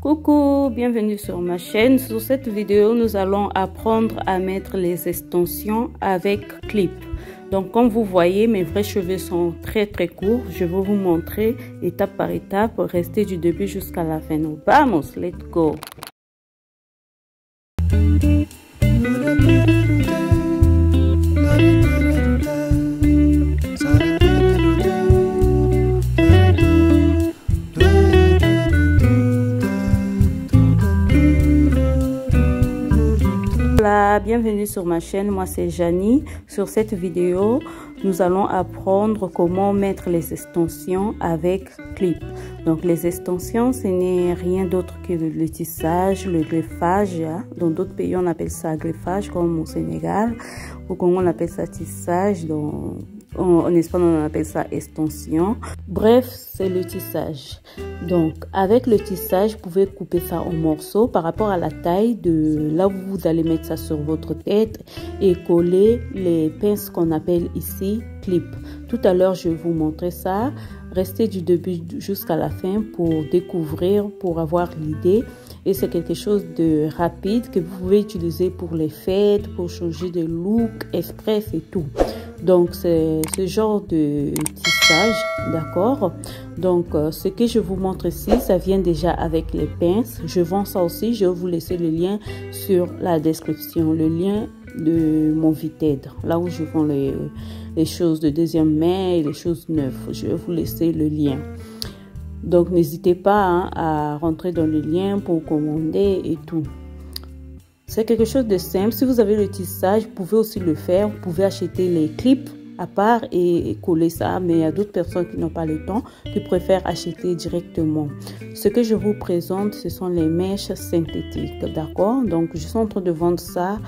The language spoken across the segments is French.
Coucou, bienvenue sur ma chaîne. Sur cette vidéo, nous allons apprendre à mettre les extensions avec clip. Donc comme vous voyez, mes vrais cheveux sont très courts. Je vais vous montrer étape par étape. Restez du début jusqu'à la fin. Vamos, let's go. Voilà, bienvenue sur ma chaîne, moi c'est Janie. Sur cette vidéo, nous allons apprendre comment mettre les extensions avec clip. Donc les extensions, ce n'est rien d'autre que le tissage, le greffage. Dans d'autres pays, on appelle ça greffage, comme au Sénégal. Au Congo, on appelle ça tissage. En Espagne, on appelle ça extension. Bref, c'est le tissage. Donc, avec le tissage, vous pouvez couper ça en morceaux par rapport à la taille de là où vous allez mettre ça sur votre tête et coller les pinces qu'on appelle ici clip. Tout à l'heure, je vais vous montrer ça. Restez du début jusqu'à la fin pour découvrir, pour avoir l'idée. Et c'est quelque chose de rapide que vous pouvez utiliser pour les fêtes, pour changer de look, express et tout. Donc, c'est ce genre de tissage, d'accord? Donc, ce que je vous montre ici, ça vient déjà avec les pinces. Je vends ça aussi. Je vais vous laisser le lien sur la description, le lien de mon Vinted, là où je vends les choses de deuxième main et les choses neuves. Je vais vous laisser le lien. Donc, n'hésitez pas à rentrer dans le lien pour commander et tout. C'est quelque chose de simple. Si vous avez le tissage, vous pouvez aussi le faire. Vous pouvez acheter les clips à part et coller ça. Mais il y a d'autres personnes qui n'ont pas le temps, qui préfèrent acheter directement. Ce que je vous présente, ce sont les mèches synthétiques. D'accord? Donc, je suis en train de vendre ça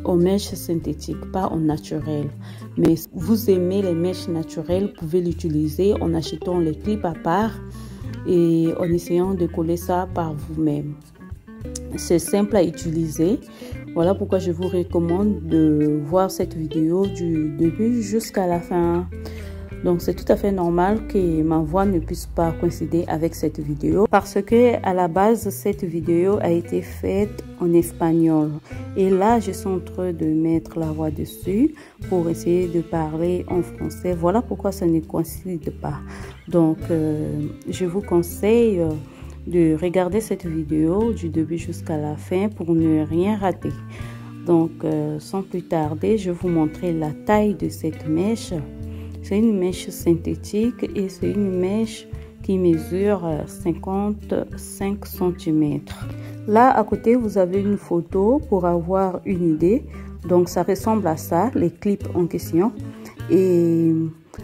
aux mèches synthétiques, pas en naturel. Mais si vous aimez les mèches naturelles, vous pouvez l'utiliser en achetant les clips à part et en essayant de coller ça par vous-même. C'est simple à utiliser. Voilà pourquoi je vous recommande de voir cette vidéo du début jusqu'à la fin. Donc c'est tout à fait normal que ma voix ne puisse pas coïncider avec cette vidéo parce que à la base cette vidéo a été faite en espagnol et là je suis en train de mettre la voix dessus pour essayer de parler en français. Voilà pourquoi ça ne coïncide pas. Donc je vous conseille de regarder cette vidéo du début jusqu'à la fin pour ne rien rater. Donc sans plus tarder, je vais vous montrer la taille de cette mèche. C'est une mèche synthétique et c'est une mèche qui mesure 55 cm. Là à côté vous avez une photo pour avoir une idée. Donc ça ressemble à ça, les clips en question. Et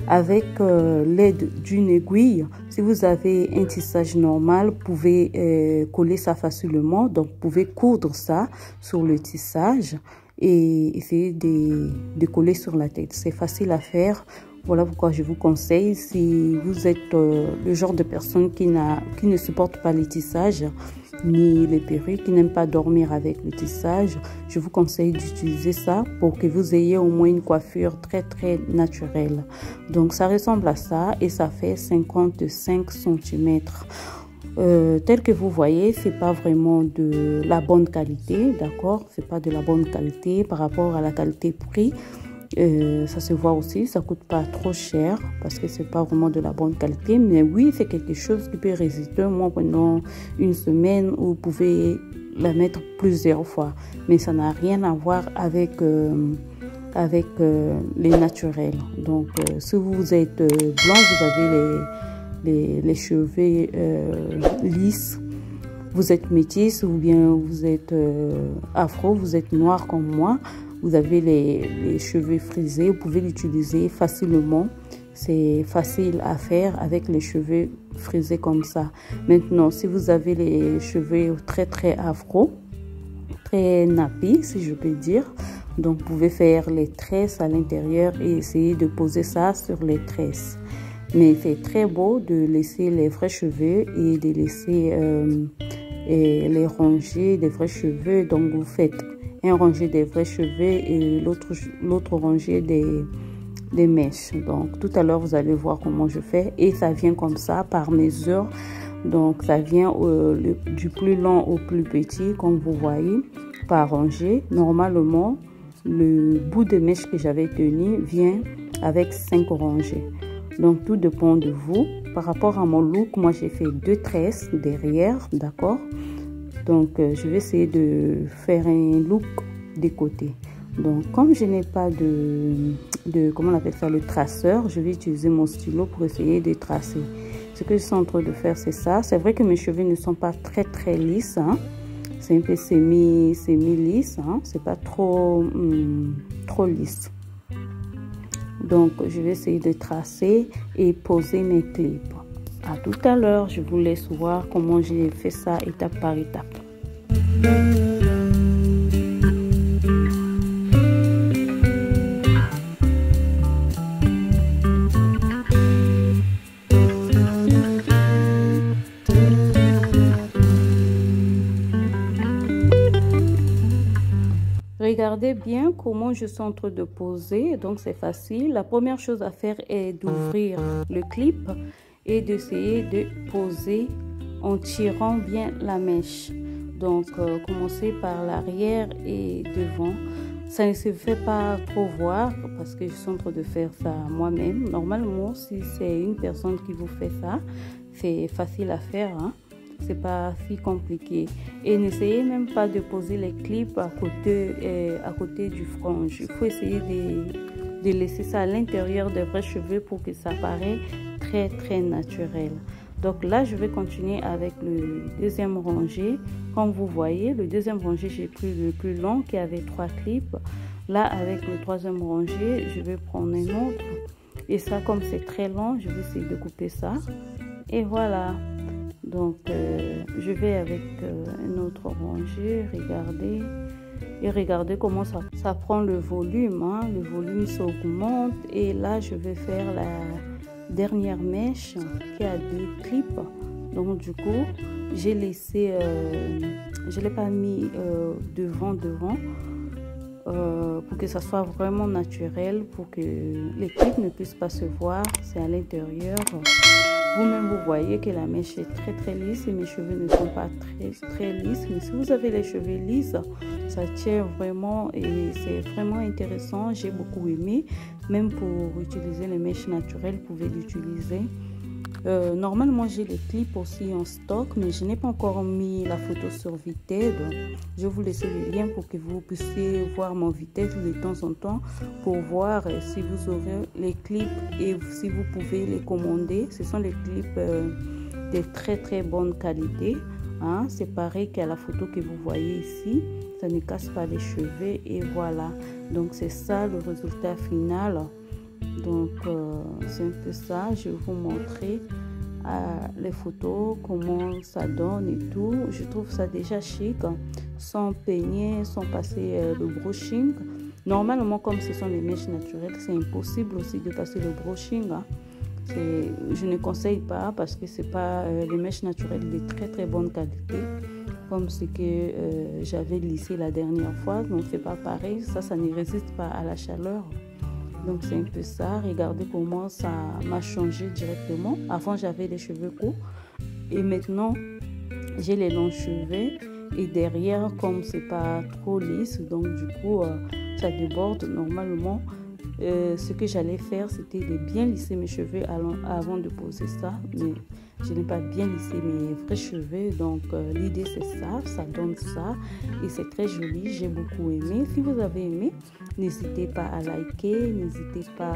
avec l'aide d'une aiguille, si vous avez un tissage normal, vous pouvez coller ça facilement. Donc vous pouvez coudre ça sur le tissage et essayer de coller sur la tête. C'est facile à faire. Voilà pourquoi je vous conseille, si vous êtes le genre de personne qui ne supporte pas les tissages ni les perruques, qui n'aime pas dormir avec le tissage, je vous conseille d'utiliser ça pour que vous ayez au moins une coiffure très naturelle. Donc ça ressemble à ça et ça fait 55 cm. Tel que vous voyez, c'est pas vraiment de la bonne qualité, d'accord? C'est pas de la bonne qualité par rapport à la qualité prix. Ça se voit aussi, ça coûte pas trop cher parce que c'est pas vraiment de la bonne qualité, mais oui, c'est quelque chose qui peut résister moi pendant une semaine ou vous pouvez la mettre plusieurs fois, mais ça n'a rien à voir avec les naturels. Donc si vous êtes blanc, vous avez les cheveux lisses, vous êtes métisse ou bien vous êtes afro, vous êtes noir comme moi, vous avez les cheveux frisés, vous pouvez l'utiliser facilement. C'est facile à faire avec les cheveux frisés comme ça. Maintenant, si vous avez les cheveux très afro, très nappy, si je peux dire, donc vous pouvez faire les tresses à l'intérieur et essayer de poser ça sur les tresses. Mais c'est très beau de laisser les vrais cheveux et de laisser les rangées des vrais cheveux. Donc vous faites un rangé des vrais cheveux et l'autre rangée des mèches. Donc tout à l'heure vous allez voir comment je fais et ça vient comme ça par mesure. Donc ça vient du plus long au plus petit, comme vous voyez, par rangée. Normalement, le bout de mèche que j'avais tenu vient avec 5 rangées. Donc tout dépend de vous. Par rapport à mon look, moi j'ai fait 2 tresses derrière, d'accord? Donc je vais essayer de faire un look des côtés. Donc comme je n'ai pas de comment on appelle ça, le traceur, je vais utiliser mon stylo pour essayer de tracer. Ce que je suis en train de faire, c'est ça. C'est vrai que mes cheveux ne sont pas très lisses, hein. C'est un peu semi lisse, hein. C'est pas trop lisse. Donc je vais essayer de tracer et poser mes clips. À tout à l'heure, je vous laisse voir comment j'ai fait ça étape par étape. Regardez bien comment je suis en train de poser, donc c'est facile. La première chose à faire est d'ouvrir le clip et d'essayer de poser en tirant bien la mèche. Donc commencer par l'arrière et devant. Ça ne se fait pas trop voir parce que je suis en train de faire ça moi-même. Normalement, si c'est une personne qui vous fait ça, c'est facile à faire, hein. C'est pas si compliqué. Et n'essayez même pas de poser les clips à côté du frange. Il faut essayer de laisser ça à l'intérieur des vrais cheveux pour que ça paraisse très naturel. Donc là, je vais continuer avec le deuxième rangé. Comme vous voyez, le deuxième rangé, j'ai pris le plus long qui avait 3 clips. Là, avec le troisième rangé, je vais prendre un autre. Et ça, comme c'est très long, je vais essayer de couper ça. Et voilà. Donc, je vais avec un autre rangé, regardez. Et regardez comment ça prend le volume, hein. Le volume s'augmente. Et là, je vais faire la dernière mèche qui a 2 clips. Donc, du coup, j'ai laissé, je ne l'ai pas mis devant, pour que ça soit vraiment naturel, pour que les clips ne puissent pas se voir. C'est à l'intérieur. Vous-même, vous voyez que la mèche est très lisse et mes cheveux ne sont pas très lisses. Mais si vous avez les cheveux lisses, ça tient vraiment et c'est vraiment intéressant. J'ai beaucoup aimé. Même pour utiliser les mèches naturelles, vous pouvez l'utiliser. Normalement, j'ai les clips aussi en stock, mais je n'ai pas encore mis la photo sur Vinted. Je vais vous laisser le lien pour que vous puissiez voir mon Vinted de temps en temps pour voir si vous aurez les clips et si vous pouvez les commander. Ce sont les clips de très bonne qualité, hein. C'est pareil qu'à la photo que vous voyez ici. Ça ne casse pas les cheveux et voilà. Donc c'est ça le résultat final. Donc c'est un peu ça. Je vais vous montrer les photos, comment ça donne et tout. Je trouve ça déjà chic, sans peigner, sans passer le brushing. Normalement, comme ce sont les mèches naturelles, c'est impossible aussi de passer le brushing, hein. Je ne conseille pas parce que c'est pas les mèches naturelles de très bonne qualité comme ce que j'avais lissé la dernière fois. Donc c'est pas pareil, ça ne résiste pas à la chaleur. Donc c'est un peu ça. Regardez comment ça m'a changé directement. Avant j'avais les cheveux courts et maintenant j'ai les longs cheveux. Et derrière, comme c'est pas trop lisse, donc du coup ça déborde normalement. Ce que j'allais faire, c'était de bien lisser mes cheveux avant de poser ça. Mais je n'ai pas bien lissé mes vrais cheveux. Donc l'idée c'est ça, ça donne ça. Et c'est très joli, j'ai beaucoup aimé. Si vous avez aimé, n'hésitez pas à liker, n'hésitez pas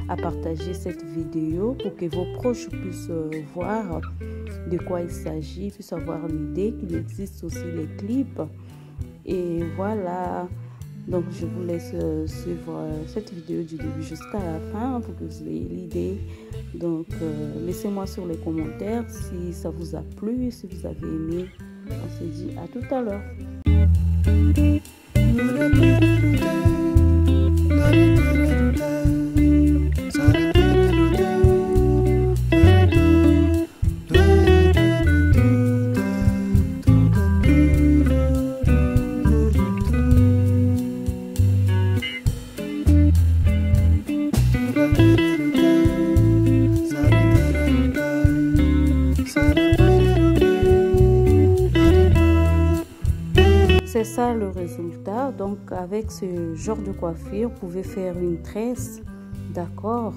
à partager cette vidéo pour que vos proches puissent voir de quoi il s'agit, puissent avoir l'idée qu'il existe aussi les clips. Et voilà. Donc, je vous laisse suivre cette vidéo du début jusqu'à la fin pour que vous ayez l'idée. Donc, laissez-moi sur les commentaires si ça vous a plu, si vous avez aimé. On se dit à tout à l'heure. Sa c'est ça le résultat. Donc avec ce genre de coiffure, vous pouvez faire une tresse, d'accord,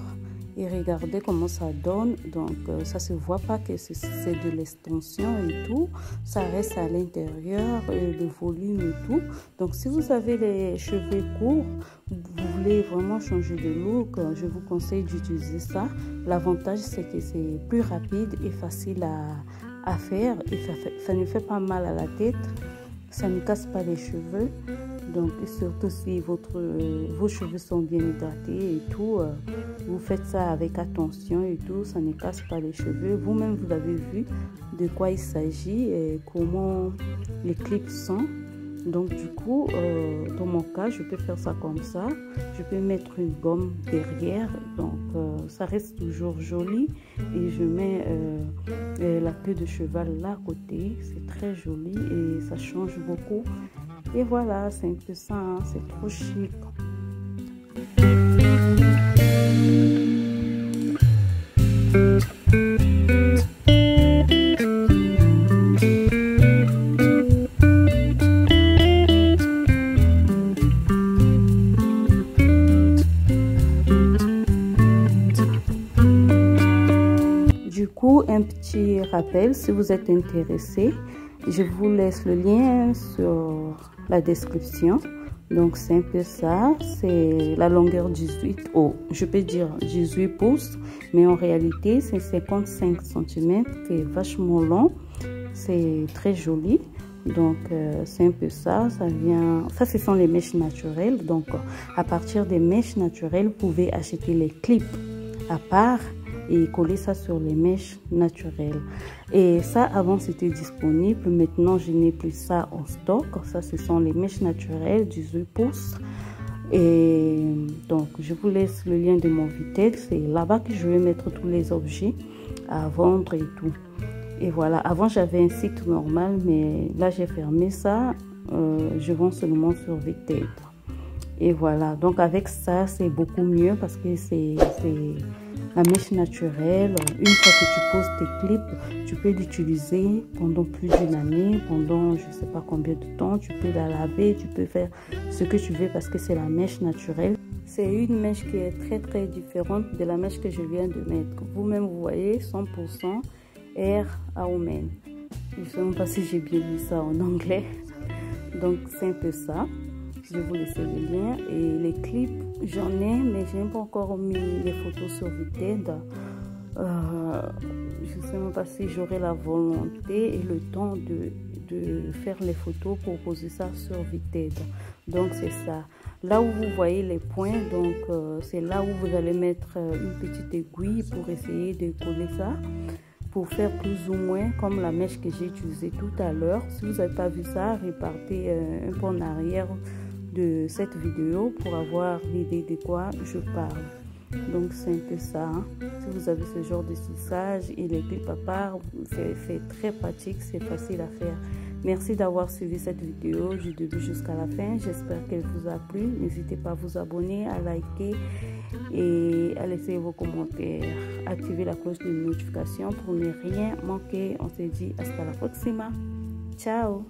et regardez comment ça donne. Donc ça se voit pas que c'est de l'extension et tout, ça reste à l'intérieur, le volume et tout. Donc si vous avez les cheveux courts, vous voulez vraiment changer de look, je vous conseille d'utiliser ça. L'avantage c'est que c'est plus rapide et facile à faire, et ça ne fait pas mal à la tête, ça ne casse pas les cheveux. Donc surtout si vos cheveux sont bien hydratés et tout, vous faites ça avec attention et tout, ça ne casse pas les cheveux. Vous-même vous avez vu de quoi il s'agit et comment les clips sont. Donc du coup, dans mon cas, je peux faire ça comme ça. Je peux mettre une gomme derrière, donc ça reste toujours joli. Et je mets la queue de cheval là à côté, c'est très joli et ça change beaucoup. Et voilà, c'est un peu ça, hein, c'est trop chic. Du coup, un petit rappel, si vous êtes intéressé, je vous laisse le lien sur la description. Donc c'est un peu ça, c'est la longueur 18, je peux dire 18 pouces, mais en réalité c'est 55 cm, c'est vachement long, c'est très joli. Donc c'est un peu ça, ça ce sont les mèches naturelles. Donc à partir des mèches naturelles, vous pouvez acheter les clips à part et coller ça sur les mèches naturelles. Et ça, avant c'était disponible, maintenant je n'ai plus ça en stock. Ça, ce sont les mèches naturelles 18 pouces. Et donc je vous laisse le lien de mon Vinted, c'est là-bas que je vais mettre tous les objets à vendre et tout. Et voilà, avant j'avais un site normal, mais là j'ai fermé ça, je vends seulement sur Vinted. Et voilà, donc avec ça c'est beaucoup mieux parce que c'est la mèche naturelle. Une fois que tu poses tes clips, tu peux l'utiliser pendant plus d'une année, pendant je sais pas combien de temps. Tu peux la laver, tu peux faire ce que tu veux parce que c'est la mèche naturelle. C'est une mèche qui est très différente de la mèche que je viens de mettre. Vous-même vous voyez, 100% Air Woman. Je ne sais même pas si j'ai bien lu ça en anglais. Donc c'est un peu ça. Je vais vous laisser le lien. Et les clips, j'en ai, mais je n'ai pas encore mis les photos sur Vinted. Je ne sais même pas si j'aurai la volonté et le temps de faire les photos pour poser ça sur Vinted. Donc c'est ça. Là où vous voyez les points, donc c'est là où vous allez mettre une petite aiguille pour essayer de coller ça, pour faire plus ou moins comme la mèche que j'ai utilisée tout à l'heure. Si vous n'avez pas vu ça, repartez un peu en arrière de cette vidéo pour avoir l'idée de quoi je parle. Donc c'est un peu ça, hein. Si vous avez ce genre de tissage et les clips à part, c'est très pratique, c'est facile à faire. Merci d'avoir suivi cette vidéo du début jusqu'à la fin. J'espère qu'elle vous a plu. N'hésitez pas à vous abonner, à liker et à laisser vos commentaires. Activez la cloche de notification pour ne rien manquer. On se dit hasta la próxima. Ciao.